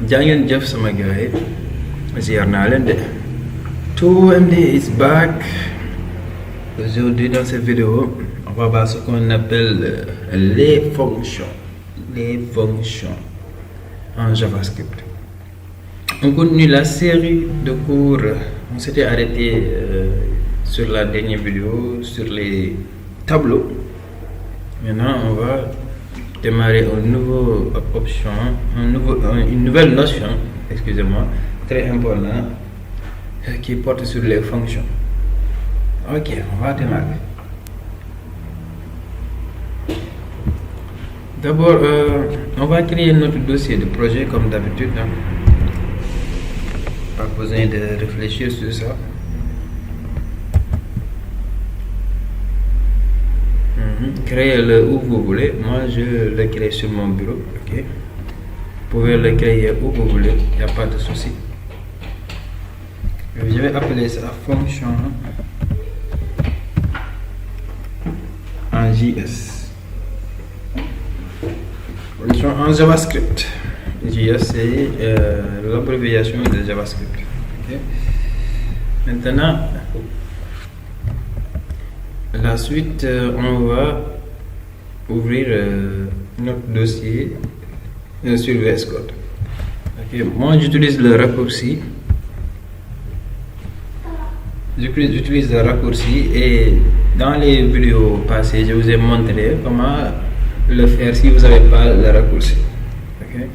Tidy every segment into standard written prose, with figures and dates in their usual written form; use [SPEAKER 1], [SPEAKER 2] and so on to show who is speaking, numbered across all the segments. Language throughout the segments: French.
[SPEAKER 1] Jangin Jeff Samagaye, Ziarnalende. 2MD is back. Aujourd'hui, dans cette vidéo, on va voir ce qu'on appelle les fonctions. Les fonctions en JavaScript. On continue la série de cours. On s'était arrêté sur la dernière vidéo sur les tableaux. Maintenant, on va démarrer une nouvelle notion, excusez-moi, très importante, qui porte sur les fonctions. Ok, on va démarrer. D'abord, on va créer notre dossier de projet comme d'habitude. Pas besoin de réfléchir sur ça. Créez-le où vous voulez. Moi, je le crée sur mon bureau. Ok. Vous pouvez le créer où vous voulez. Il n'y a pas de souci. Je vais appeler ça fonction en JS. Fonction en JavaScript. JS, c'est l'abréviation de JavaScript. Okay. Maintenant, la suite, on va ouvrir notre dossier sur VS Code. Okay. Moi, j'utilise le raccourci. J'utilise le raccourci et dans les vidéos passées, je vous ai montré comment le faire si vous n'avez pas le raccourci. Okay.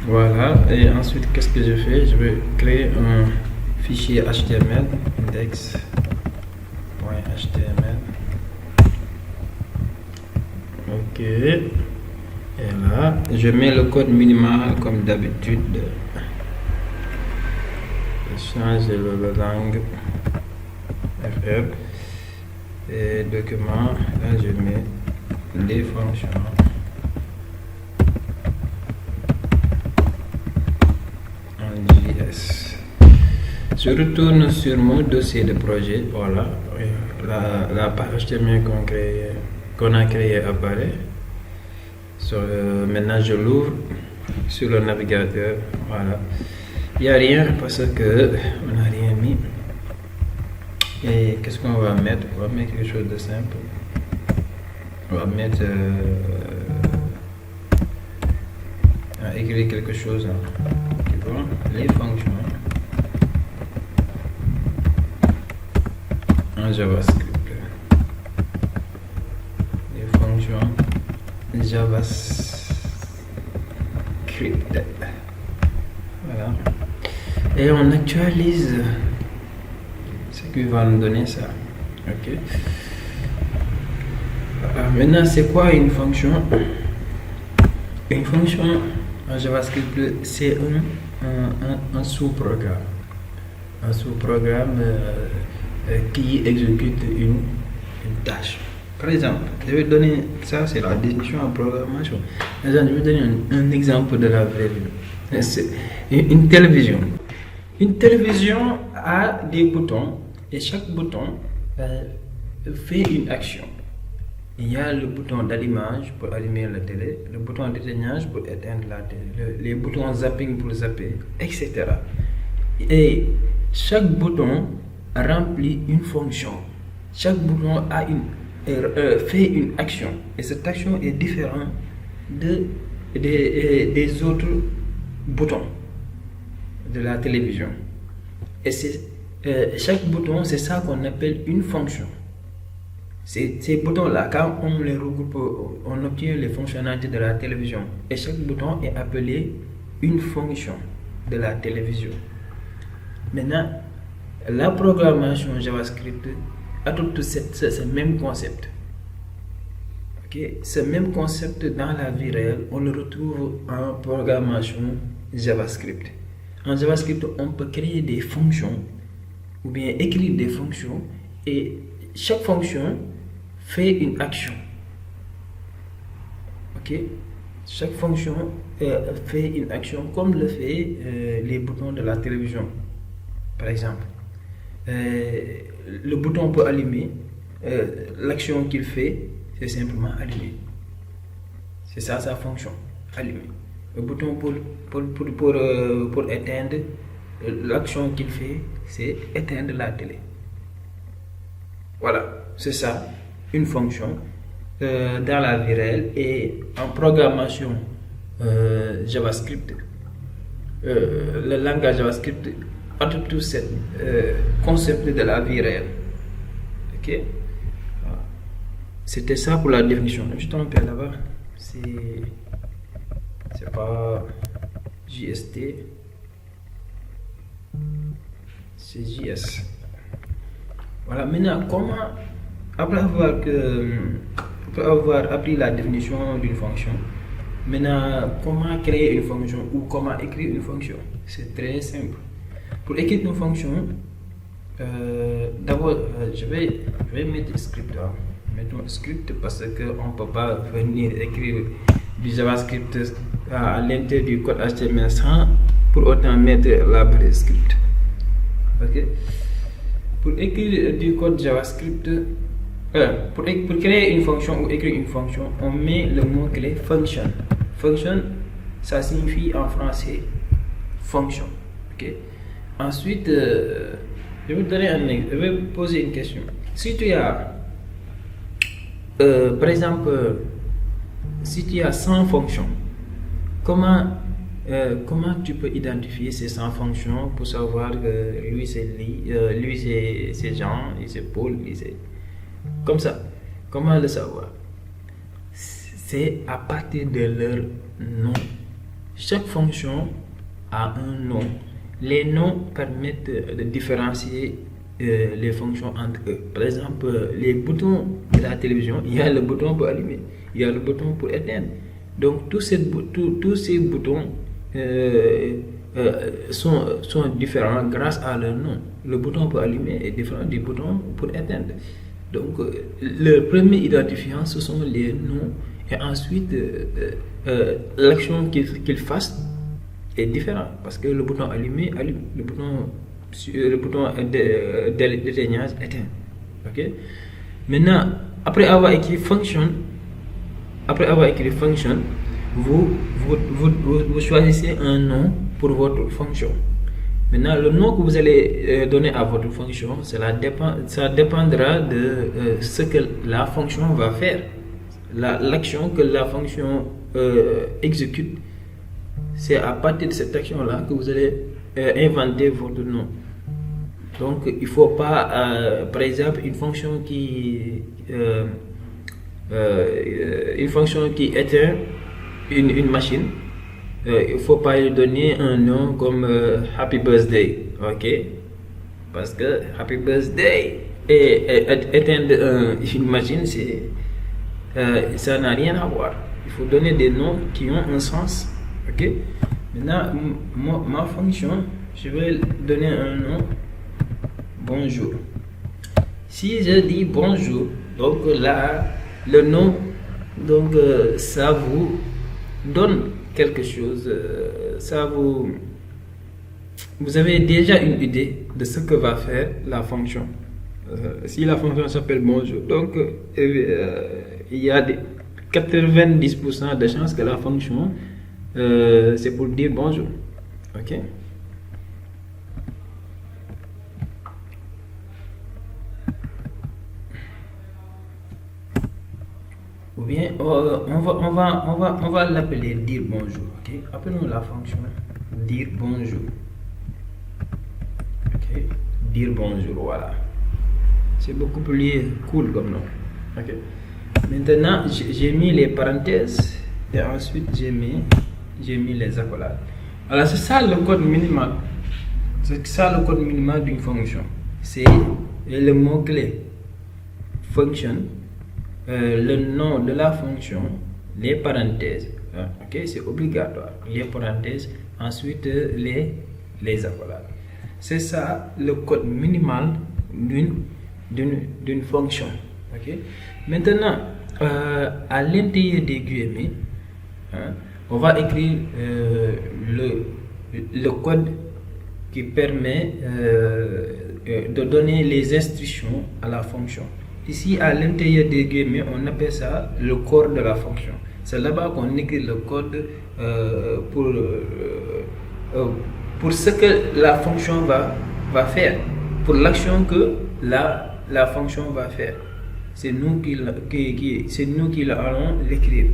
[SPEAKER 1] Voilà, et ensuite, qu'est-ce que je fais? Je vais créer un fichier HTML, index.html. Ok, et là, je mets le code minimal comme d'habitude. Je change la langue FR et document. Là, je mets les fonctions. Je retourne sur mon dossier de projet. Voilà, la page HTML qu'on a créée apparaît. Maintenant, je l'ouvre sur le navigateur. Voilà, il n'y a rien parce que on n'a rien mis. Et qu'est-ce qu'on va mettre? On va mettre quelque chose de simple. On va mettre écrire quelque chose. Les fonctions en JavaScript. Les fonctions JavaScript. Voilà. Et on actualise ce qui va nous donner ça. Ok. Maintenant, c'est quoi une fonction? Une fonction en JavaScript, c'est un sous-programme. Un sous-programme qui exécute une tâche. Par exemple, je vais donner, ça c'est la définition en programmation. Par exemple, je vais donner un exemple de la vraie vie. C'est une télévision. Une télévision a des boutons et chaque bouton fait une action. Il y a le bouton d'allumage pour allumer la télé, le bouton d'éteignage pour éteindre la télé, les boutons zapping pour zapper, etc. Et chaque bouton remplit une fonction. Chaque bouton fait une action. Et cette action est différente des autres boutons de la télévision. Et chaque bouton, c'est ça qu'on appelle une fonction. Ces boutons-là, quand on les regroupe, on obtient les fonctionnalités de la télévision. Et chaque bouton est appelé une fonction de la télévision. Maintenant, la programmation JavaScript adopte ce même concept. Okay? Ce même concept dans la vie réelle, on le retrouve en programmation JavaScript. En JavaScript, on peut créer des fonctions ou bien écrire des fonctions et chaque fonction fait une action. Ok? Chaque fonction fait une action comme le fait les boutons de la télévision. Par exemple, le bouton pour allumer, l'action qu'il fait, c'est simplement allumer. C'est ça sa fonction, allumer. Le bouton pour éteindre, l'action qu'il fait, c'est éteindre la télé. Voilà, c'est ça, une fonction dans la vie réelle. Et en programmation JavaScript, le langage JavaScript adopte tout ce concept de la vie réelle. Ok, c'était ça pour la définition. Je me suis trompé là-bas, c'est pas JST, c'est JS. Voilà, maintenant, après avoir appris la définition d'une fonction, maintenant, comment créer une fonction ou comment écrire une fonction? C'est très simple. Pour écrire une fonction, d'abord, je vais mettre script là. Mettons script parce qu'on ne peut pas venir écrire du JavaScript à l'intérieur du code HTML sans pour autant mettre la barre script. Ok. Pour écrire du code JavaScript, pour créer une fonction ou écrire une fonction, on met le mot-clé function. Function, ça signifie en français fonction. Ok. Ensuite, je vais poser une question. Si tu as, par exemple, si tu as 100 fonctions, comment tu peux identifier ces 100 fonctions pour savoir que lui c'est Jean, lui c'est Paul, lui c'est... Comme ça. Comment le savoir? C'est à partir de leur nom. Chaque fonction a un nom. Les noms permettent de différencier les fonctions entre eux. Par exemple, les boutons de la télévision, il y a le bouton pour allumer, il y a le bouton pour éteindre. Donc tous ces boutons sont différents grâce à leur nom. Le bouton pour allumer est différent du bouton pour éteindre. Donc le premier identifiant, ce sont les noms. Et ensuite, l'action qu'ils fassent est différente. Parce que le bouton allumer allume, le bouton d'éteignage éteint. Ok. Maintenant, après avoir écrit function, vous choisissez un nom pour votre fonction. Maintenant, le nom que vous allez donner à votre fonction, ça dépendra de ce que la fonction va faire. L'action que la fonction exécute, c'est à partir de cette action-là que vous allez inventer votre nom. Donc, il ne faut pas, par exemple, une fonction qui éteint une machine, il ne faut pas lui donner un nom comme Happy Birthday, ok? Parce que Happy Birthday et éteindre une machine, ça n'a rien à voir. Il faut donner des noms qui ont un sens, ok? Maintenant, ma fonction, je vais donner un nom, bonjour. Si je dis bonjour, donc là, le nom, donc ça vous donne quelque chose, vous avez déjà une idée de ce que va faire la fonction. Si la fonction s'appelle bonjour, donc il y a 90% de chances que la fonction c'est pour dire bonjour. Ok. Ou bien on va l'appeler dire bonjour. Ok. Appelons la fonction dire bonjour. Ok. Dire bonjour. Voilà. C'est beaucoup plus cool comme nom. Ok. Maintenant, j'ai mis les parenthèses et ensuite j'ai mis les accolades. Alors c'est ça le code minimal. C'est ça le code minimal d'une fonction. C'est le mot-clé function, le nom de la fonction, les parenthèses. Ok, c'est obligatoire. Les parenthèses, ensuite les accolades. C'est ça le code minimal d'une fonction. Ok. Maintenant, à l'intérieur des guillemets, on va écrire le code qui permet de donner les instructions à la fonction. Ici, à l'intérieur des guillemets, on appelle ça le corps de la fonction. C'est là-bas qu'on écrit le code pour ce que la fonction va faire, pour l'action que la fonction va faire. C'est nous qui allons l'écrire,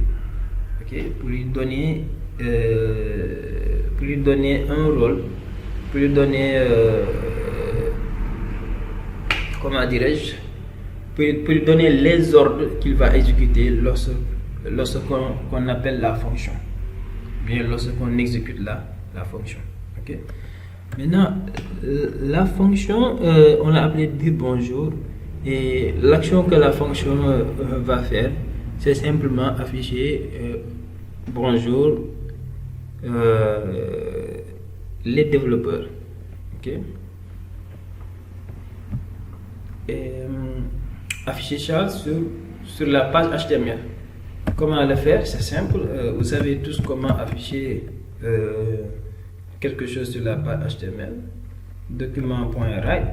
[SPEAKER 1] pour lui donner un rôle, pour lui donner comment dirais-je, pour lui donner les ordres qu'il va exécuter lorsqu'on appelle la fonction, bien lorsqu'on exécute la fonction. Maintenant, la fonction, on l'a appelée dire bonjour, et l'action que la fonction va faire, c'est simplement afficher bonjour les développeurs. Et afficher ça sur la page HTML. Comment le faire? C'est simple. Vous savez tous comment afficher quelque chose sur la page HTML. Document.write.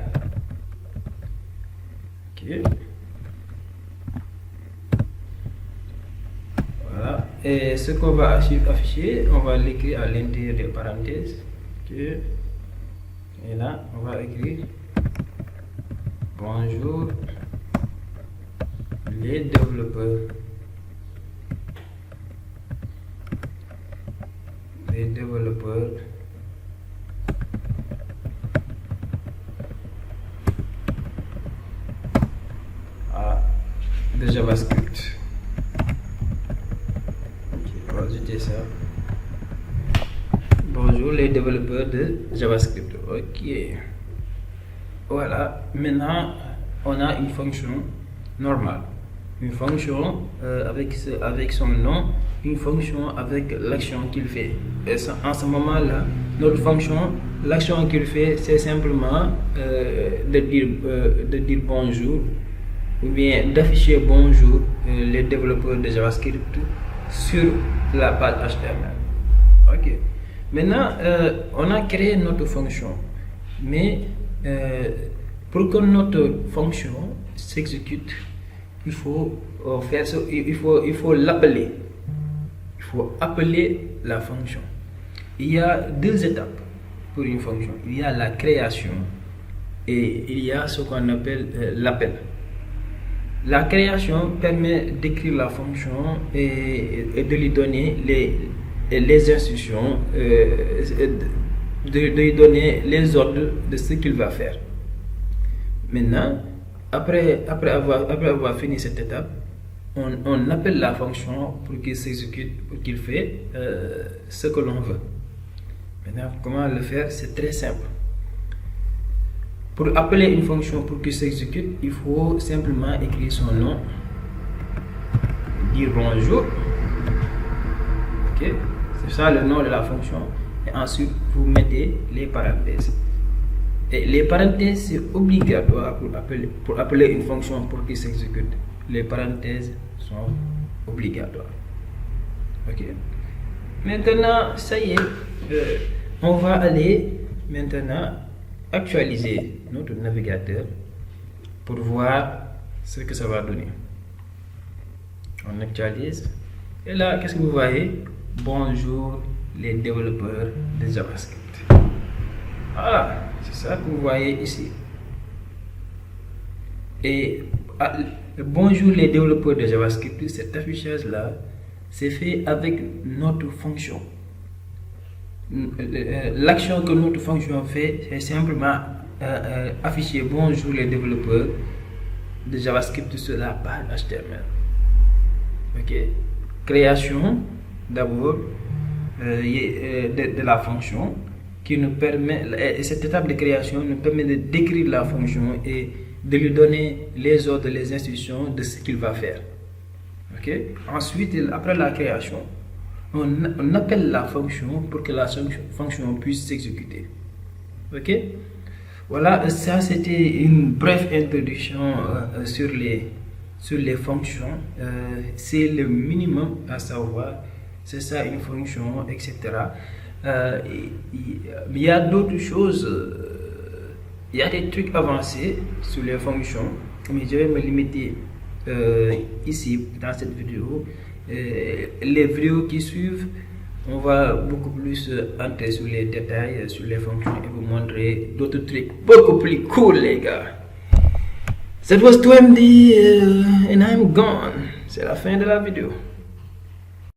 [SPEAKER 1] Voilà. Et ce qu'on va afficher, on va l'écrire à l'intérieur des parenthèses. Et là, on va écrire bonjour les développeurs. Les développeurs de JavaScript. On va ajouter ça. Bonjour les développeurs de JavaScript. Voilà. Maintenant, on a une fonction normale. Une fonction avec son nom, une fonction avec l'action qu'il fait. Et en ce moment-là, notre fonction, l'action qu'il fait, c'est simplement de dire bonjour, ou bien d'afficher bonjour les développeurs de JavaScript sur la page HTML. Maintenant, on a créé notre fonction, mais pour que notre fonction s'exécute, il faut faire ça, il faut l'appeler. Il faut appeler la fonction. Il y a deux étapes pour une fonction. Il y a la création et il y a ce qu'on appelle l'appel. La création permet d'écrire la fonction et de lui donner les instructions, de lui donner les ordres de ce qu'il va faire. Maintenant, après avoir fini cette étape, on appelle la fonction pour qu'il s'exécute, pour qu'il fasse ce que l'on veut. Maintenant, comment le faire? C'est très simple. Pour appeler une fonction pour qu'il s'exécute, il faut simplement écrire son nom, dire bonjour. C'est ça le nom de la fonction. Et ensuite, vous mettez les parenthèses. Et les parenthèses, c'est obligatoire pour appeler une fonction pour qu'il s'exécute. Les parenthèses sont obligatoires. Maintenant, ça y est, on va aller maintenant actualiser notre navigateur pour voir ce que ça va donner. On actualise. Et là, qu'est-ce que vous voyez? Bonjour les développeurs de JavaScript. Voilà, c'est ça que vous voyez ici. Et bonjour les développeurs de JavaScript, cet affichage-là, c'est fait avec notre fonction. L'action que notre fonction fait, c'est simplement afficher bonjour les développeurs de JavaScript sur la page HTML. Création d'abord de la fonction qui nous permet, cette étape de création nous permet de décrire la fonction et de lui donner les ordres, les instructions de ce qu'il va faire. Ensuite, après la création, on appelle la fonction pour que la fonction puisse s'exécuter. Voilà, ça c'était une brève introduction sur les fonctions. C'est le minimum à savoir. C'est ça une fonction, etc. Il y a d'autres choses. Il y a des trucs avancés sur les fonctions, mais je vais me limiter ici dans cette vidéo. les vidéos qui suivent, on va beaucoup plus entrer sur les détails, sur les fonctions et vous montrer d'autres trucs beaucoup plus cool, les gars. That was 2MD and I'm gone. C'est la fin de la vidéo.